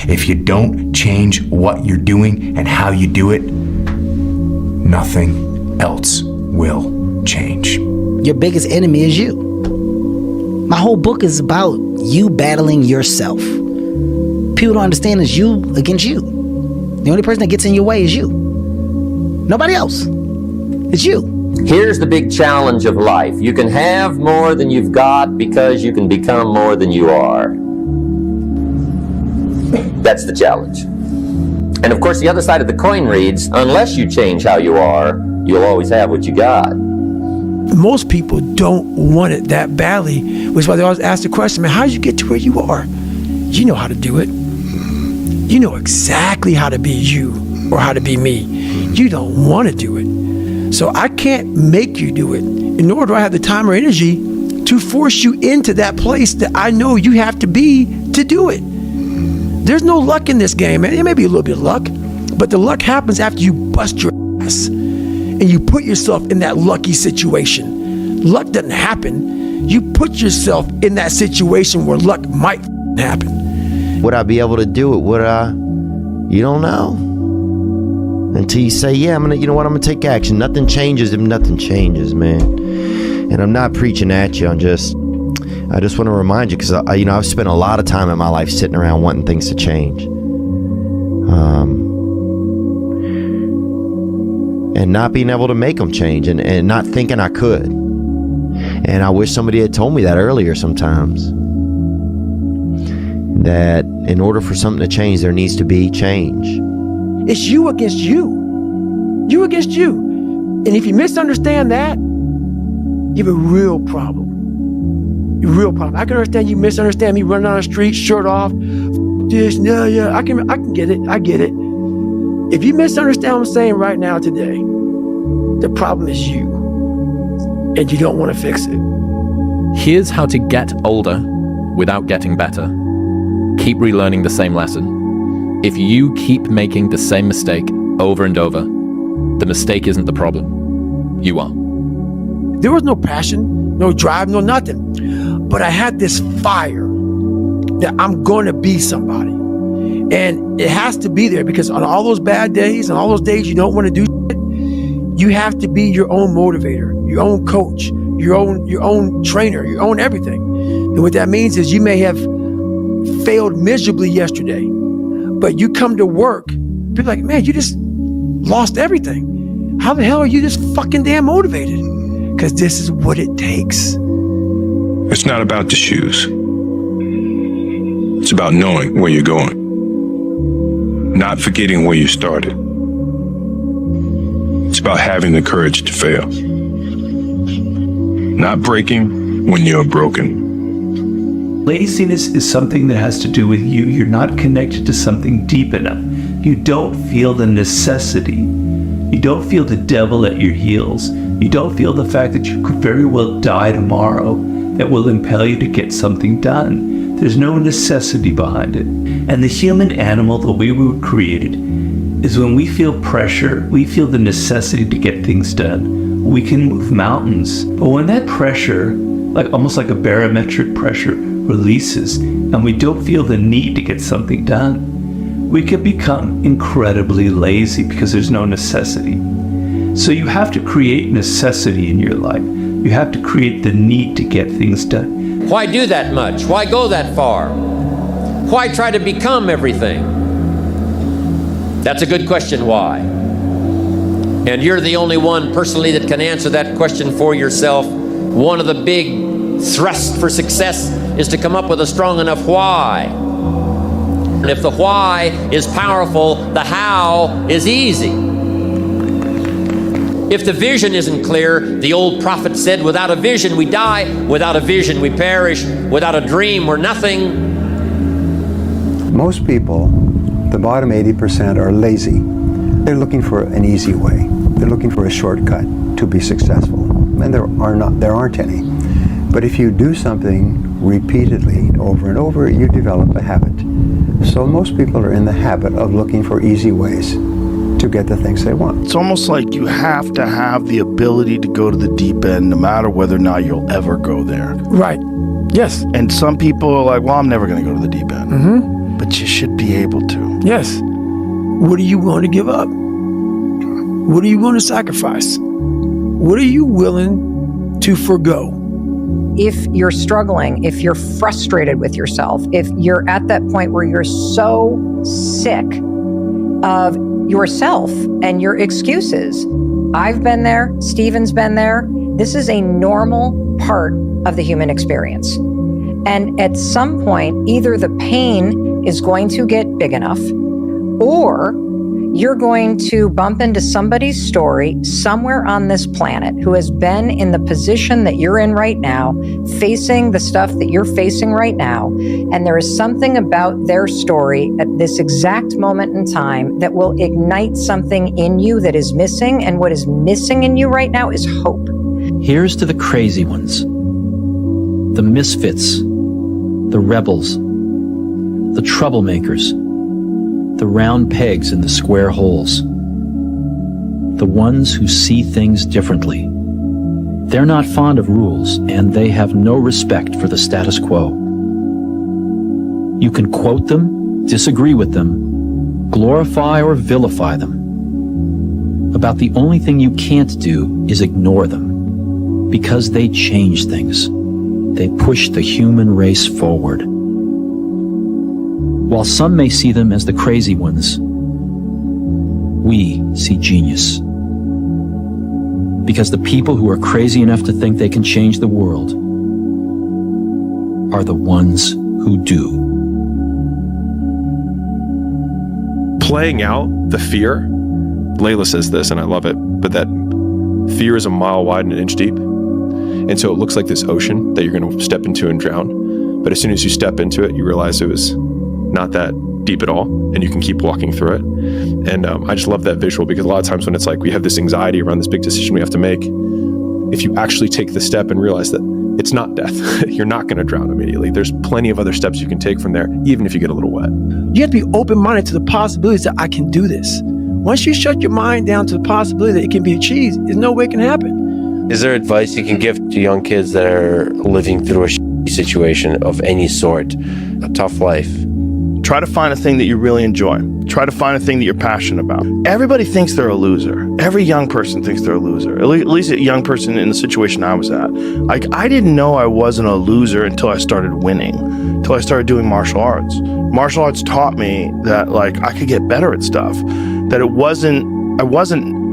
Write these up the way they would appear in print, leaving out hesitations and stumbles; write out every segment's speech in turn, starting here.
If you don't change what you're doing and how you do it, nothing else will change. Your biggest enemy is you. My whole book is about you battling yourself. People don't understand it's you against you. The only person that gets in your way is you. Nobody else. It's you. Here's the big challenge of life. You can have more than you've got because you can become more than you are. That's the challenge. And of course, the other side of the coin reads, unless you change how you are, you'll always have what you got. Most people don't want it that badly, which is why they always ask the question, man, how did you get to where you are? You know how to do it. You know exactly how to be you or how to be me. You don't want to do it. So I can't make you do it, nor do I have the time or energy to force you into that place that I know you have to be to do it. There's no luck in this game, man. It may be a little bit of luck, but the luck happens after you bust your ass and you put yourself in that lucky situation. Luck doesn't happen. You put yourself in that situation where luck might happen. Would I be able to do it? Would I? You don't know. Until you say, yeah, you know what, I'm gonna take action. Nothing changes if nothing changes, man. And I'm not preaching at you. I just want to remind you, because I've spent a lot of time in my life sitting around wanting things to change, and not being able to make them change, and not thinking I could. And I wish somebody had told me that earlier sometimes, that in order for something to change, there needs to be change. It's you against you. You against you. And if you misunderstand that, you have a real problem. A real problem. I can understand you misunderstand me running down the street, shirt off. This, yeah, I can get it. I get it. If you misunderstand what I'm saying right now today, the problem is you. And you don't want to fix it. Here's how to get older without getting better. Keep relearning the same lesson. If you keep making the same mistake over and over, the mistake isn't the problem. You are. There was no passion, no drive, no nothing. But I had this fire that I'm going to be somebody. And it has to be there, because on all those bad days and all those days you don't want to do shit, you have to be your own motivator, your own coach, your own trainer, your own everything. And what that means is you may have failed miserably yesterday, but you come to work, people are like, man, you just lost everything. How the hell are you this fucking damn motivated? Because this is what it takes. It's not about the shoes. It's about knowing where you're going. Not forgetting where you started. It's about having the courage to fail. Not breaking when you're broken. Laziness is something that has to do with you. You're not connected to something deep enough. You don't feel the necessity. You don't feel the devil at your heels. You don't feel the fact that you could very well die tomorrow that will impel you to get something done. There's no necessity behind it. And the human animal, the way we were created, is when we feel pressure, we feel the necessity to get things done. We can move mountains. But when that pressure, almost like a barometric pressure, releases, and we don't feel the need to get something done, we can become incredibly lazy because there's no necessity. So you have to create necessity in your life. You have to create the need to get things done. Why do that much? Why go that far? Why try to become everything? That's a good question, why? And you're the only one personally that can answer that question for yourself. One of the big thrusts for success is to come up with a strong enough why. And if the why is powerful, the how is easy. If the vision isn't clear, the old prophet said, without a vision we die, without a vision we perish, without a dream we're nothing. Most people, the bottom 80%, are lazy. They're looking for an easy way. They're looking for a shortcut to be successful. And there aren't any. But if you do something repeatedly over and over, you develop a habit. So most people are in the habit of looking for easy ways to get the things they want. It's almost like you have to have the ability to go to the deep end no matter whether or not you'll ever go there. Right. Yes. And some people are like, well, I'm never going to go to the deep end. Mm-hmm. but you should be able to. Yes. What are you willing to give up? What are you willing to sacrifice? What are you willing to forgo? If you're struggling, if you're frustrated with yourself, if you're at that point where you're so sick of yourself and your excuses, I've been there, Stephen's been there. This is a normal part of the human experience. And at some point, either the pain is going to get big enough, or you're going to bump into somebody's story somewhere on this planet who has been in the position that you're in right now, facing the stuff that you're facing right now. And there is something about their story at this exact moment in time that will ignite something in you that is missing. And what is missing in you right now is hope. Here's to the crazy ones, the misfits, the rebels, the troublemakers, the round pegs in the square holes, the ones who see things differently. They're not fond of rules, and they have no respect for the status quo. You can quote them, disagree with them, glorify or vilify them. About the only thing you can't do is ignore them, because they change things. They push the human race forward. While some may see them as the crazy ones, we see genius. Because the people who are crazy enough to think they can change the world are the ones who do. Playing out the fear, Layla says this, and I love it, but that fear is a mile wide and an inch deep. And so it looks like this ocean that you're going to step into and drown. But as soon as you step into it, you realize it was not that deep at all, and you can keep walking through it. And I just love that visual, because a lot of times when it's like we have this anxiety around this big decision we have to make, if you actually take the step and realize that it's not death, you're not going to drown immediately. There's plenty of other steps you can take from there, even if you get a little wet. You have to be open-minded to the possibilities that I can do this. Once you shut your mind down to the possibility that it can be achieved, there's no way it can happen. Is there advice you can give to young kids that are living through a situation of any sort, a tough life? Try to find a thing that you really enjoy. Try to find a thing that you're passionate about. Everybody thinks they're a loser. Every young person thinks they're a loser. At least a young person in the situation I was at. Like, I didn't know I wasn't a loser until I started winning, until I started doing martial arts. Martial arts taught me that, like, I could get better at stuff, that I wasn't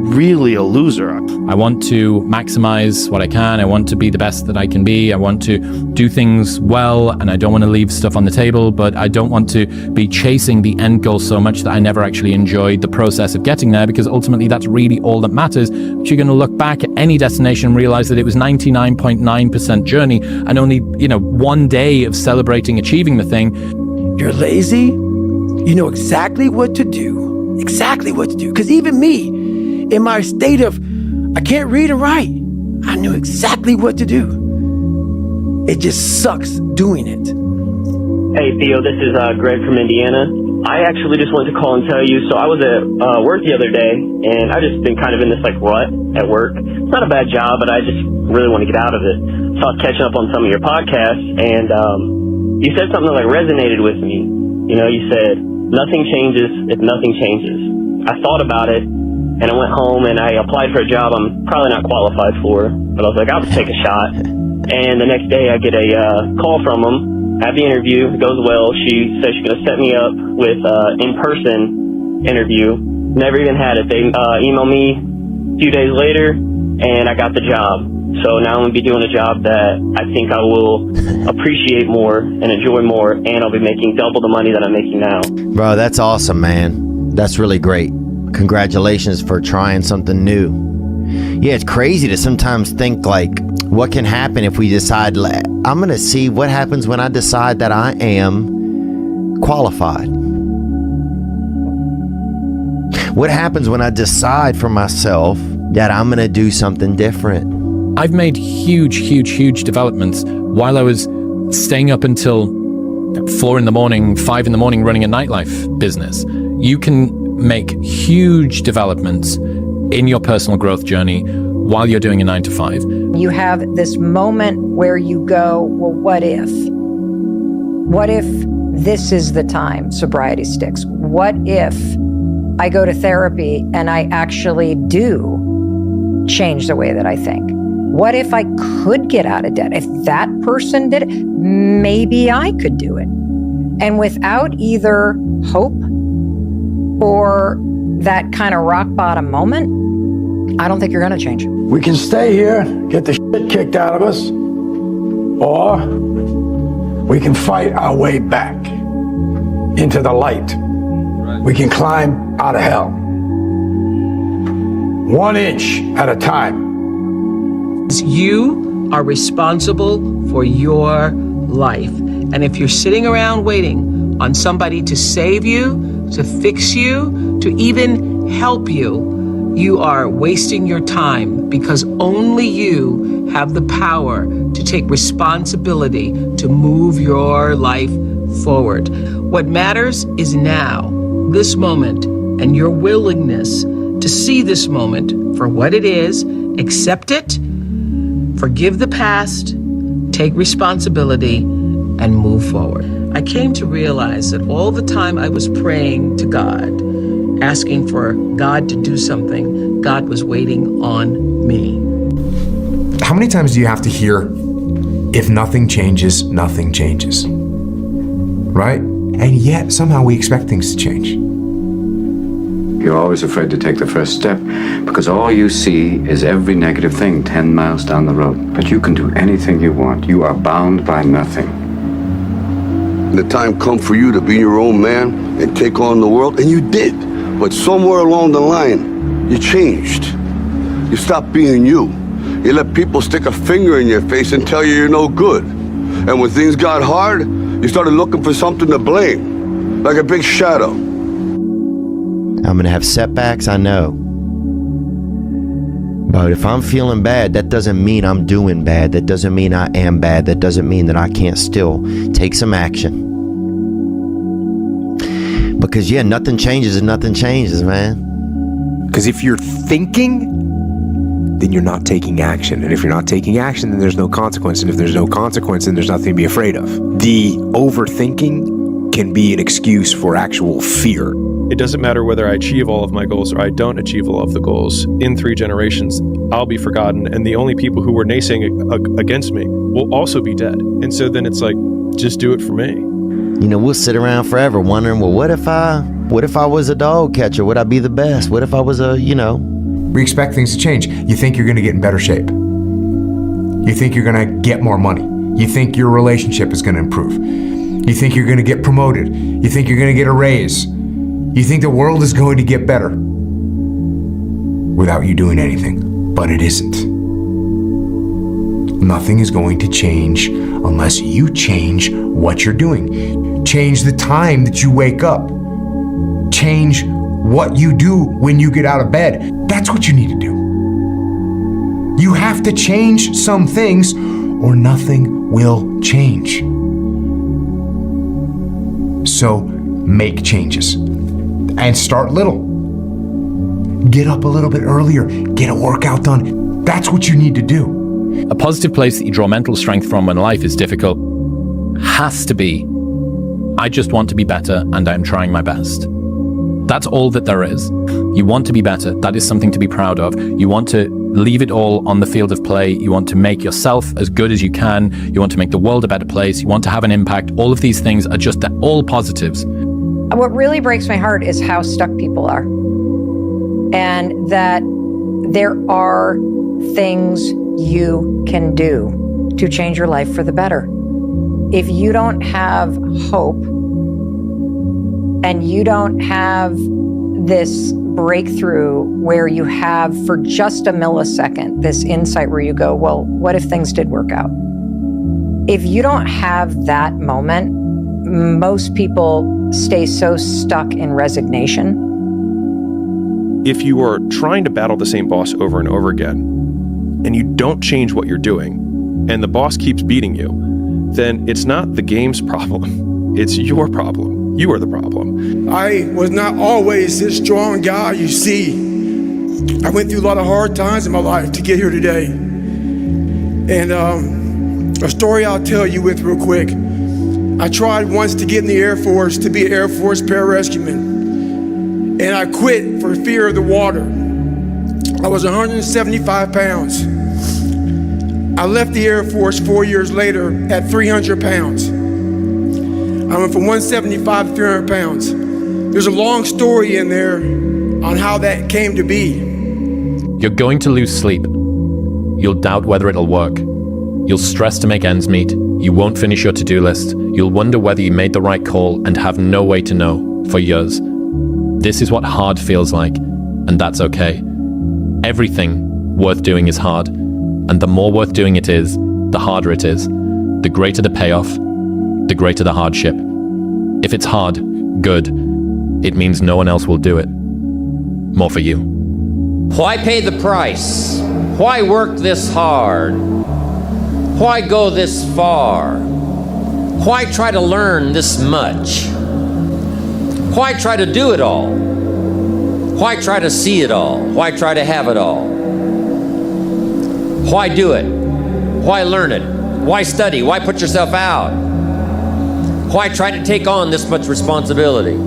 really a loser. I want to maximize what I can. I want to be the best that I can be. I want to do things well, and I don't want to leave stuff on the table, but I don't want to be chasing the end goal so much that I never actually enjoyed the process of getting there, because ultimately that's really all that matters. But you're going to look back at any destination and realize that it was 99.9% journey and only, one day of celebrating achieving the thing. You're lazy, you know exactly what to do. Exactly what to do. Because even me, in my state of, I can't read and write, I knew exactly what to do. It just sucks doing it. Hey, Theo, this is Greg from Indiana. I actually just wanted to call and tell you, so I was at work the other day, and I've just been kind of in this, rut at work. It's not a bad job, but I just really want to get out of it. So I was catching up on some of your podcasts, and you said something that, resonated with me. You said, nothing changes if nothing changes. I thought about it, and I went home and I applied for a job I'm probably not qualified for, but I was like, I'll take a shot. And the next day I get a call from them, have the interview, it goes well. She says she's going to set me up with an in-person interview. Never even had it. They emailed me a few days later, and I got the job. So now I'm going to be doing a job that I think I will appreciate more and enjoy more, and I'll be making double the money that I'm making now. Bro, that's awesome, man. That's really great. Congratulations for trying something new. Yeah, it's crazy to sometimes think, what can happen if we decide, I'm going to see what happens when I decide that I am qualified. What happens when I decide for myself that I'm going to do something different? I've made huge developments while I was staying up until 4 in the morning, 5 in the morning running a nightlife business. You can make huge developments in your personal growth journey while you're doing a 9 to 5. You have this moment where you go, well, what if? What if this is the time sobriety sticks? What if I go to therapy and I actually do change the way that I think? What if I could get out of debt? If that person did it, maybe I could do it. And without either hope or that kind of rock bottom moment, I don't think you're going to change. We can stay here, get the shit kicked out of us, or we can fight our way back into the light. We can climb out of hell. 1 inch at a time. You are responsible for your life. And if you're sitting around waiting on somebody to save you, to fix you, to even help you, you are wasting your time, because only you have the power to take responsibility to move your life forward. What matters is now, this moment, and your willingness to see this moment for what it is, accept it, forgive the past, take responsibility, and move forward. I came to realize that all the time I was praying to God, asking for God to do something, God was waiting on me. How many times do you have to hear, if nothing changes, nothing changes? Right? And yet, somehow we expect things to change. You're always afraid to take the first step because all you see is every negative thing 10 miles down the road. But you can do anything you want. You are bound by nothing. The time come for you to be your own man and take on the world, and you did. But somewhere along the line, you changed. You stopped being you. You let people stick a finger in your face and tell you you're no good. And when things got hard, you started looking for something to blame, like a big shadow. I'm gonna have setbacks, I know. But if I'm feeling bad, that doesn't mean I'm doing bad. That doesn't mean I am bad. That doesn't mean that I can't still take some action. Because yeah, nothing changes and nothing changes, man. Because if you're thinking, then you're not taking action. And if you're not taking action, then there's no consequence. And if there's no consequence, then there's nothing to be afraid of. The overthinking can be an excuse for actual fear. It doesn't matter whether I achieve all of my goals or I don't achieve all of the goals. In 3 generations, I'll be forgotten, and the only people who were naysaying against me will also be dead. And so then it's like, just do it for me. You know, we'll sit around forever wondering, well, what if I was a dog catcher? Would I be the best? What if I was We expect things to change. You think you're going to get in better shape. You think you're going to get more money. You think your relationship is going to improve. You think you're going to get promoted. You think you're going to get a raise. You think the world is going to get better without you doing anything, but it isn't. Nothing is going to change unless you change what you're doing. Change the time that you wake up. Change what you do when you get out of bed. That's what you need to do. You have to change some things or nothing will change. So make changes. And start little. Get up a little bit earlier. Get a workout done. That's what you need to do. A positive place that you draw mental strength from when life is difficult has to be, I just want to be better and I'm trying my best. That's all that there is. You want to be better. That is something to be proud of. You want to leave it all on the field of play. You want to make yourself as good as you can. You want to make the world a better place. You want to have an impact. All of these things are just all positives. What really breaks my heart is how stuck people are. And that there are things you can do to change your life for the better. If you don't have hope and you don't have this breakthrough where you have for just a millisecond this insight where you go, well, what if things did work out? If you don't have that moment, most people stay so stuck in resignation. If you are trying to battle the same boss over and over again, and you don't change what you're doing, and the boss keeps beating you, then it's not the game's problem. It's your problem. You are the problem. I was not always this strong guy you see. I went through a lot of hard times in my life to get here today. And a story I'll tell you with real quick. I tried once to get in the Air Force to be an Air Force pararescueman, and I quit for fear of the water. I was 175 pounds. I left the Air Force 4 years later at 300 pounds. I went from 175 to 300 pounds. There's a long story in there on how that came to be. You're going to lose sleep. You'll doubt whether it'll work. You'll stress to make ends meet. You won't finish your to-do list. You'll wonder whether you made the right call and have no way to know for years. This is what hard feels like, and that's okay. Everything worth doing is hard, and the more worth doing it is, the harder it is. The greater the payoff, the greater the hardship. If it's hard, good. It means no one else will do it. More for you. Why pay the price? Why work this hard? Why go this far? Why try to learn this much? Why try to do it all? Why try to see it all? Why try to have it all? Why do it? Why learn it? Why study? Why put yourself out? Why try to take on this much responsibility?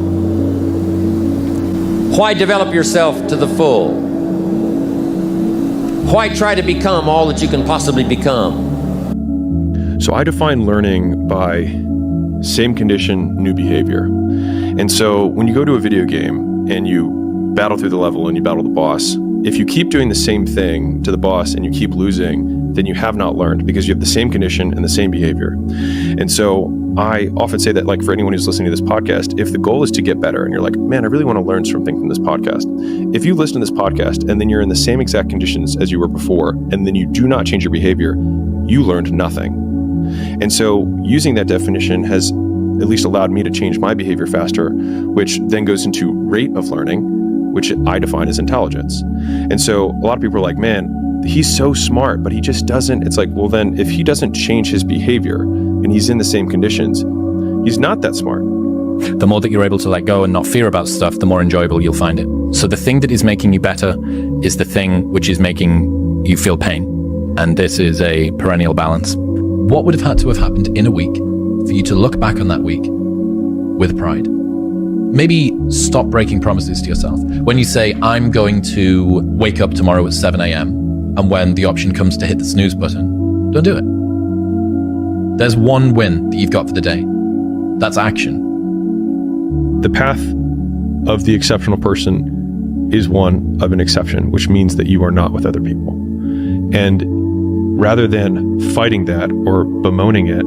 Why develop yourself to the full? Why try to become all that you can possibly become? So I define learning by same condition, new behavior. And so when you go to a video game and you battle through the level and you battle the boss, if you keep doing the same thing to the boss and you keep losing, then you have not learned because you have the same condition and the same behavior. And so I often say that, like, for anyone who's listening to this podcast, if the goal is to get better and you're like, man, I really want to learn something from this podcast. If you listen to this podcast and then you're in the same exact conditions as you were before, and then you do not change your behavior, you learned nothing. And so using that definition has at least allowed me to change my behavior faster, which then goes into rate of learning, which I define as intelligence. And so a lot of people are like, man, he's so smart, but he just doesn't. It's like, well, then if he doesn't change his behavior and he's in the same conditions, he's not that smart. The more that you're able to let go and not fear about stuff, the more enjoyable you'll find it. So the thing that is making you better is the thing which is making you feel pain. And this is a perennial balance. What would have had to have happened in a week for you to look back on that week with pride? Maybe stop breaking promises to yourself. When you say, I'm going to wake up tomorrow at 7 a.m., and when the option comes to hit the snooze button, don't do it. There's one win that you've got for the day. That's action. The path of the exceptional person is one of an exception, which means that you are not with other people. And rather than fighting that or bemoaning it,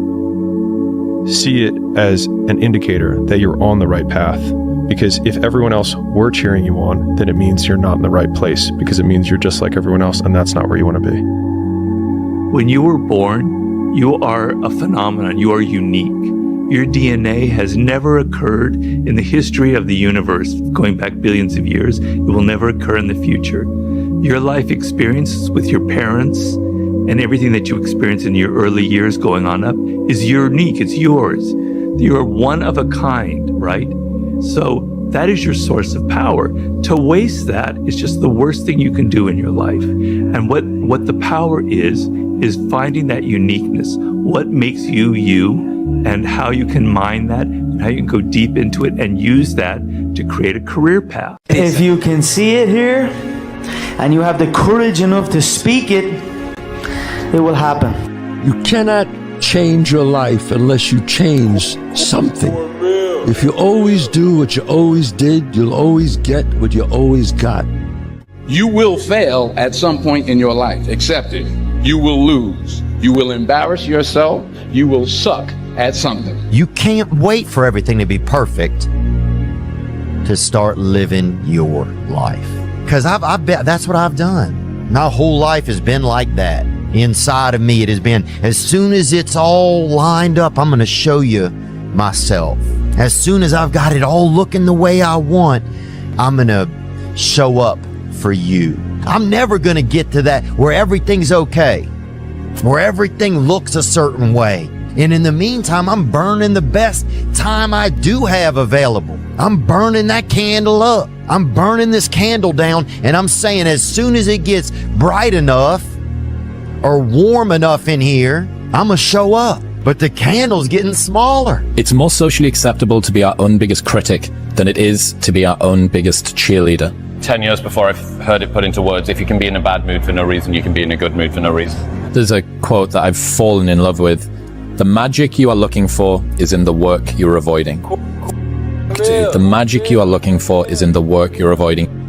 see it as an indicator that you're on the right path. Because if everyone else were cheering you on, then it means you're not in the right place, because it means you're just like everyone else, and that's not where you want to be. When you were born, you are a phenomenon. You are unique. Your DNA has never occurred in the history of the universe, going back billions of years. It will never occur in the future. Your life experiences with your parents and everything that you experience in your early years going on up is unique. It's yours. You're one of a kind, right? So that is your source of power. To waste that is just the worst thing you can do in your life. And what the power is finding that uniqueness. What makes you you, and how you can mine that, and how you can go deep into it and use that to create a career path. If you can see it here, and you have the courage enough to speak it, it will happen. You cannot change your life unless you change something. If you always do what you always did, you'll always get what you always got. You will fail at some point in your life. Accept it. You will lose. You will embarrass yourself. You will suck at something. You can't wait for everything to be perfect to start living your life. Because I've bet that's what I've done. My whole life has been like that. Inside of me, it has been, as soon as it's all lined up, I'm going to show you myself. As soon as I've got it all looking the way I want, I'm going to show up for you. I'm never going to get to that where everything's okay, where everything looks a certain way. And in the meantime, I'm burning the best time I do have available. I'm burning that candle up. I'm burning this candle down, and I'm saying as soon as it gets bright enough or warm enough in here, I'm going to show up. but the candle's getting smaller. It's more socially acceptable to be our own biggest critic than it is to be our own biggest cheerleader. 10 years before I've heard it put into words, if you can be in a bad mood for no reason, you can be in a good mood for no reason. There's a quote that I've fallen in love with. The magic you are looking for is in the work you're avoiding. The magic you are looking for is in the work you're avoiding.